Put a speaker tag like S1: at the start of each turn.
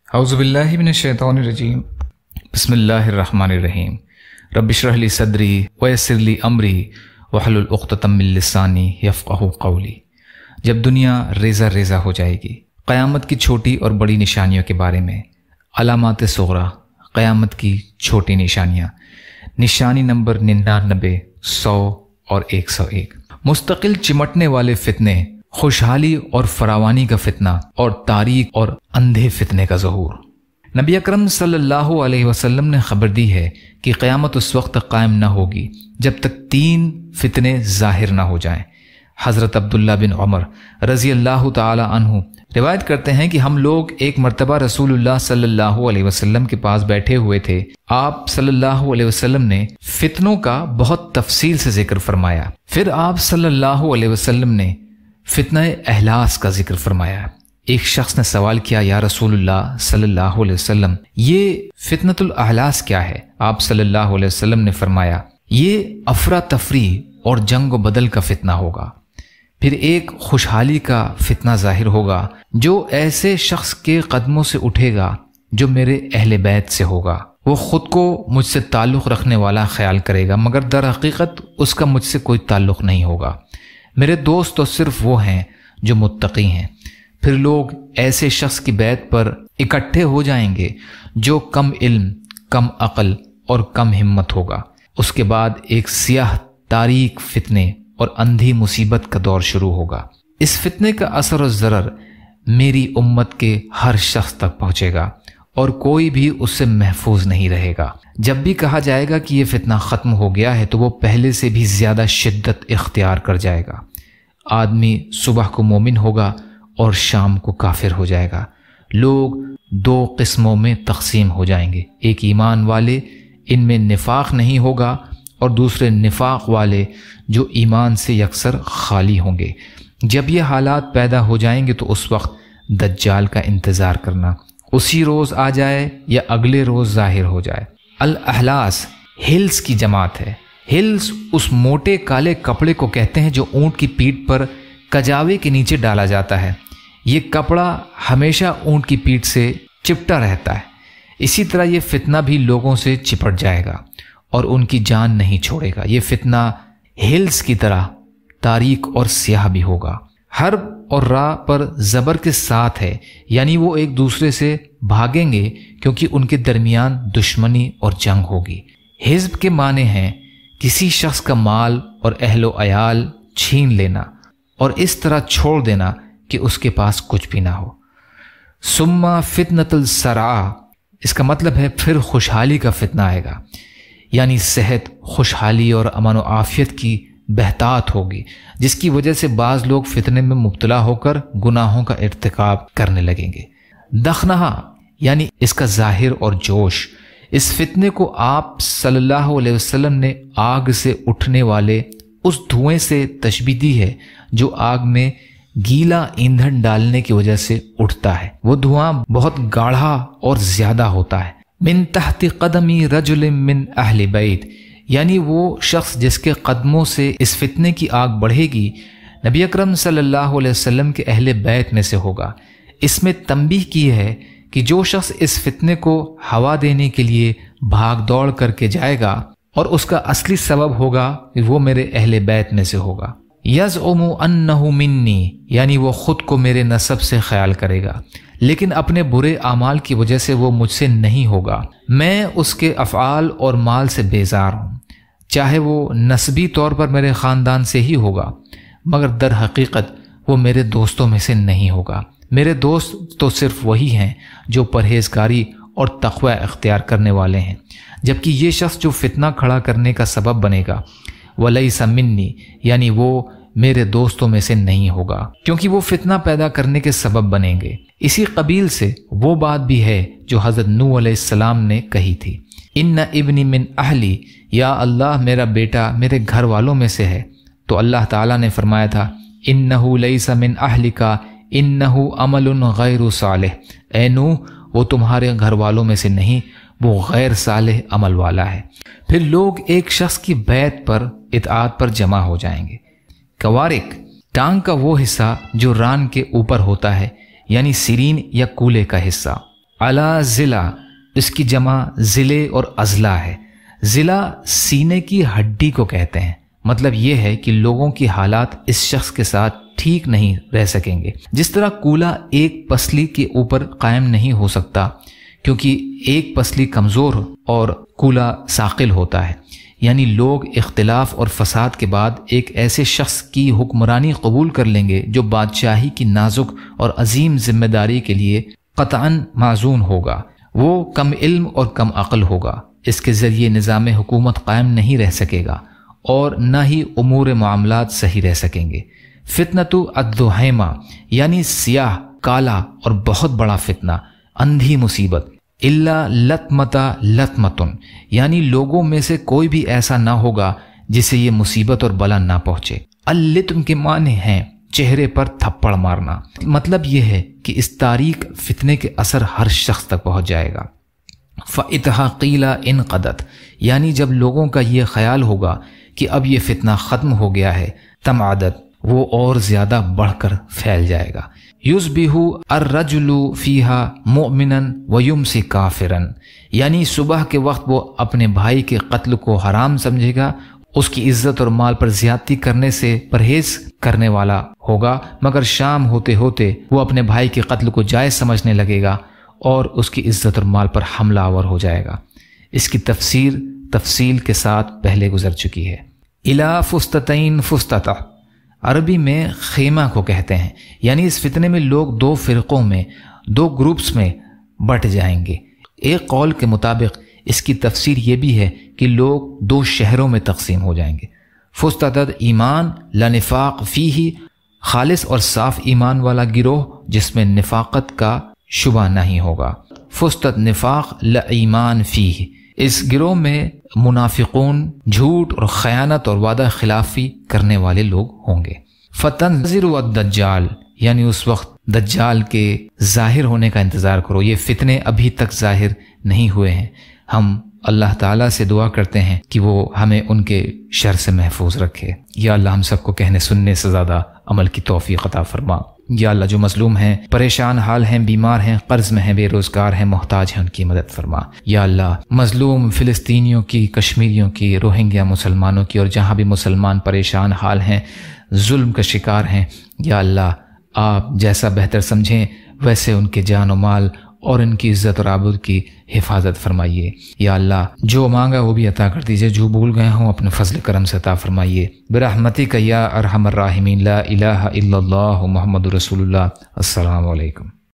S1: اعوذ باللہ من الشیطان الرجیم بسم اللہ الرحمن الرحیم رب اشرح لی صدری ویسر لی امری واحلل عقدۃ من لسانی یفقہوا قولی۔ جب دنیا ریزہ ریزہ ہو جائے گی، قیامت کی چھوٹی اور بڑی نشانیوں کے بارے میں علامات صغریٰ، قیامت کی چھوٹی نشانیاں، نشانی نمبر 99، 100 اور 101۔ مستقل چمٹنے والے فتنے، خوشحالی اور فراوانی کا فتنہ اور تاریک اور اندھے فتنے کا ظہور۔ نبی اکرم صلی اللہ علیہ وسلم نے خبر دی ہے کہ قیامت اس وقت تک قائم نہ ہوگی جب تک 3 فتنے ظاہر نہ ہو جائیں۔ حضرت عبداللہ بن عمر رضی اللہ تعالی عنہ روایت کرتے ہیں کہ ہم لوگ ایک مرتبہ رسول اللہ صلی اللہ علیہ وسلم کے پاس بیٹھے ہوئے تھے۔ آپ صلی اللہ علیہ وسلم نے فتنوں کا بہت تفصیل سے ذکر فرمایا۔ پھر آپ صلی اللہ علیہ وسلم نے فتنہ احلاس کا ذکر فرمایا۔ ایک شخص نے سوال کیا، یا رسول اللہ صلی اللہ علیہ وسلم، یہ فتنۃ الاحلاس کیا ہے؟ آپ صلی اللہ علیہ وسلم نے فرمایا، یہ افراتفری اور جنگ و بدل کا فتنہ ہوگا۔ پھر ایک خوشحالی کا فتنہ ظاہر ہوگا جو ایسے شخص کے قدموں سے اٹھے گا جو میرے اہل بیت سے ہوگا۔ وہ خود کو مجھ سے تعلق رکھنے والا خیال کرے گا، مگر در حقیقت اس کا مجھ سے کوئی تعلق نہیں ہوگا۔ میرے دوست تو صرف وہ ہیں جو متقی ہیں۔ پھر لوگ ایسے شخص کی بیعت پر اکٹھے ہو جائیں گے جو کم علم، کم عقل اور کم ہمت ہوگا۔ اس کے بعد ایک سیاہ تاریک فتنے اور اندھی مصیبت کا دور شروع ہوگا۔ اس فتنے کا اثر و ضرر میری امت کے ہر شخص تک پہنچے گا اور کوئی بھی اس سے محفوظ نہیں رہے گا۔ جب بھی کہا جائے گا کہ یہ فتنہ ختم ہو گیا ہے تو وہ پہلے سے بھی زیادہ شدت اختیار کر جائے گا۔ آدمی صبح کو مومن ہوگا اور شام کو کافر ہو جائے گا۔ لوگ 2 قسموں میں تقسیم ہو جائیں گے، ایک ایمان والے، ان میں نفاق نہیں ہوگا، اور دوسرے نفاق والے جو ایمان سے یکسر خالی ہوں گے۔ جب یہ حالات پیدا ہو جائیں گے تو اس وقت دجال کا انتظار کرنا، اسی روز آ جائے یا اگلے روز ظاہر ہو جائے۔ الاحلاس ہلس کی جماعت ہے۔ ہلس اس موٹے کالے کپڑے کو کہتے ہیں جو اونٹ کی پیٹھ پر کجاوے کے نیچے ڈالا جاتا ہے۔ یہ کپڑا ہمیشہ اونٹ کی پیٹھ سے چپٹا رہتا ہے۔ اسی طرح یہ فتنہ بھی لوگوں سے چپٹ جائے گا اور ان کی جان نہیں چھوڑے گا۔ یہ فتنہ ہلس کی طرح تاریک اور سیاہ بھی ہوگا۔ حرب اور راہ پر زبر کے ساتھ ہے، یعنی وہ ایک دوسرے سے بھاگیں گے کیونکہ ان کے درمیان دشمنی اور جنگ ہوگی۔ حزب کے معنی ہیں کسی شخص کا مال اور اہل و عیال چھین لینا اور اس طرح چھوڑ دینا کہ اس کے پاس کچھ بھی نہ ہو۔ ثم فتنۃ الصرع، اس کا مطلب ہے پھر خوشحالی کا فتنہ آئے گا، یعنی صحت، خوشحالی اور امن و عافیت کی بہتات ہوگی، جس کی وجہ سے بعض لوگ فتنے میں مبتلا ہو کر گناہوں کا ارتکاب کرنے لگیں گے۔ دخنہ یعنی اس کا ظاہر اور جوش۔ اس فتنے کو آپ صلی اللہ علیہ وسلم نے آگ سے اٹھنے والے اس دھوئیں سے تشبیہ دی ہے جو آگ میں گیلا ایندھن ڈالنے کی وجہ سے اٹھتا ہے۔ وہ دھواں بہت گاڑھا اور زیادہ ہوتا ہے۔ من تحت قدمی رجل من اہل بیت، یعنی وہ شخص جس کے قدموں سے اس فتنے کی آگ بڑھے گی نبی اکرم صلی اللہ علیہ وسلم کے اہل بیت میں سے ہوگا۔ اس میں تنبیہ کی ہے کہ جو شخص اس فتنے کو ہوا دینے کے لیے بھاگ دوڑ کر کے جائے گا اور اس کا اصلی سبب ہوگا کہ وہ میرے اہل بیت میں سے ہوگا۔ یزعم انہ منی، یعنی وہ خود کو میرے نسب سے خیال کرے گا لیکن اپنے برے اعمال کی وجہ سے وہ مجھ سے نہیں ہوگا۔ میں اس کے افعال اور مال سے بیزار ہوں، چاہے وہ نسبی طور پر میرے خاندان سے ہی ہوگا، مگر در حقیقت وہ میرے دوستوں میں سے نہیں ہوگا۔ میرے دوست تو صرف وہی ہیں جو پرہیزگاری اور تقوی اختیار کرنے والے ہیں، جبکہ یہ شخص جو فتنہ کھڑا کرنے کا سبب بنے گا وَلَيْسَ مِنِّي، یعنی وہ میرے دوستوں میں سے نہیں ہوگا، کیونکہ وہ فتنہ پیدا کرنے کے سبب بنیں گے۔ اسی قبیل سے وہ بات بھی ہے جو حضرت نوح علیہ السلام نے کہی تھی، ان ابنی من اہلی، یا اللہ میرا بیٹا میرے گھر والوں میں سے ہے، تو اللہ تعالیٰ نے فرمایا تھا انہ لیس من اہلک انہ عمل غیر صالح، اے نوح وہ تمہارے گھر والوں میں سے نہیں، وہ غیر صالح عمل والا ہے۔ پھر لوگ ایک شخص کی بیعت پر اطاعت پر جمع ہو جائیں گے۔ کوارک ٹانگ کا وہ حصہ جو ران کے اوپر ہوتا ہے، یعنی سرین یا کولے کا حصہ۔ علا ضلع اس کی جمع ضلع اور اضلاع ہے۔ ضلع سینے کی ہڈی کو کہتے ہیں، مطلب یہ ہے کہ لوگوں کی حالات اس شخص کے ساتھ ٹھیک نہیں رہ سکیں گے۔ جس طرح کولا ایک پسلی کے اوپر قائم نہیں ہو سکتا کیونکہ ایک پسلی کمزور اور کولا ثاقل ہوتا ہے، یعنی لوگ اختلاف اور فساد کے بعد ایک ایسے شخص کی حکمرانی قبول کر لیں گے جو بادشاہی کی نازک اور عظیم ذمہ داری کے لیے قطعاً معزون ہوگا۔ وہ کم علم اور کم عقل ہوگا، اس کے ذریعے نظام حکومت قائم نہیں رہ سکے گا اور نہ ہی امور معاملات صحیح رہ سکیں گے۔ فتنۃ الدہیمہ یعنی سیاہ، کالا اور بہت بڑا فتنہ، اندھی مصیبت۔ الا لطمتا لطمتن یعنی لوگوں میں سے کوئی بھی ایسا نہ ہوگا جسے یہ مصیبت اور بلا نہ پہنچے۔ اللطم کے معنی ہیں چہرے پر تھپڑ مارنا، مطلب یہ ہے کہ اس تاریک فتنے کے اثر ہر شخص تک پہنچ جائے گا۔ فَإِذَا قِيلَ انقضت یعنی جب لوگوں کا یہ خیال ہوگا کہ اب یہ فتنہ ختم ہو گیا ہے، تمعدت وہ اور زیادہ بڑھ کر پھیل جائے گا۔ یصبح الرجل فیہا مؤمنا ویمسی کافرا یعنی صبح کے وقت وہ اپنے بھائی کے قتل کو حرام سمجھے گا، اس کی عزت اور مال پر زیادتی کرنے سے پرہیز کرنے والا ہوگا، مگر شام ہوتے ہوتے وہ اپنے بھائی کے قتل کو جائز سمجھنے لگے گا اور اس کی عزت اور مال پر حملہ آور ہو جائے گا۔ اس کی تفصیل کے ساتھ پہلے گزر چکی ہے۔ الا فستتین فستتا عربی میں خیمہ کو کہتے ہیں، یعنی اس فتنے میں لوگ دو فرقوں میں، دو گروپس میں بٹ جائیں گے۔ ایک قول کے مطابق اس کی تفسیر یہ بھی ہے کہ لوگ دو شہروں میں تقسیم ہو جائیں گے۔ فستتد ایمان لنفاق فیہ خالص اور صاف ایمان والا گروہ جس میں نفاقت کا شبہ نہیں ہوگا۔ فستت نفاق لایمان فیہ اس گروہ میں منافقون، جھوٹ اور خیانت اور وعدہ خلافی کرنے والے لوگ ہوں گے۔ فتنظر الدجال یعنی اس وقت دجال کے ظاہر ہونے کا انتظار کرو۔ یہ فتنے ابھی تک ظاہر نہیں ہوئے ہیں۔ ہم اللہ تعالیٰ سے دعا کرتے ہیں کہ وہ ہمیں ان کے شر سے محفوظ رکھے۔ یا اللہ ہم سب کو کہنے سننے سے زیادہ عمل کی توفیق عطا فرما۔ یا اللہ جو مظلوم ہیں، پریشان حال ہیں، بیمار ہیں، قرض میں ہیں، بے روزگار ہیں، محتاج ہیں، ان کی مدد فرما۔ یا اللہ مظلوم فلسطینیوں کی، کشمیریوں کی، روہنگیا مسلمانوں کی اور جہاں بھی مسلمان پریشان حال ہیں، ظلم کا شکار ہیں، یا اللہ آپ جیسا بہتر سمجھیں ویسے ان کے جان و مال اور ان کی عزت اور آبرو کی حفاظت فرمائیے۔ یا اللہ جو مانگا وہ بھی عطا کر دیجیے، جو بھول گئے ہوں اپنے فضل کرم سے عطا فرمائیے۔ برحمتک یا ارحم الراحمین، لا الہ الا اللہ محمد رسول اللہ۔ السلام علیکم۔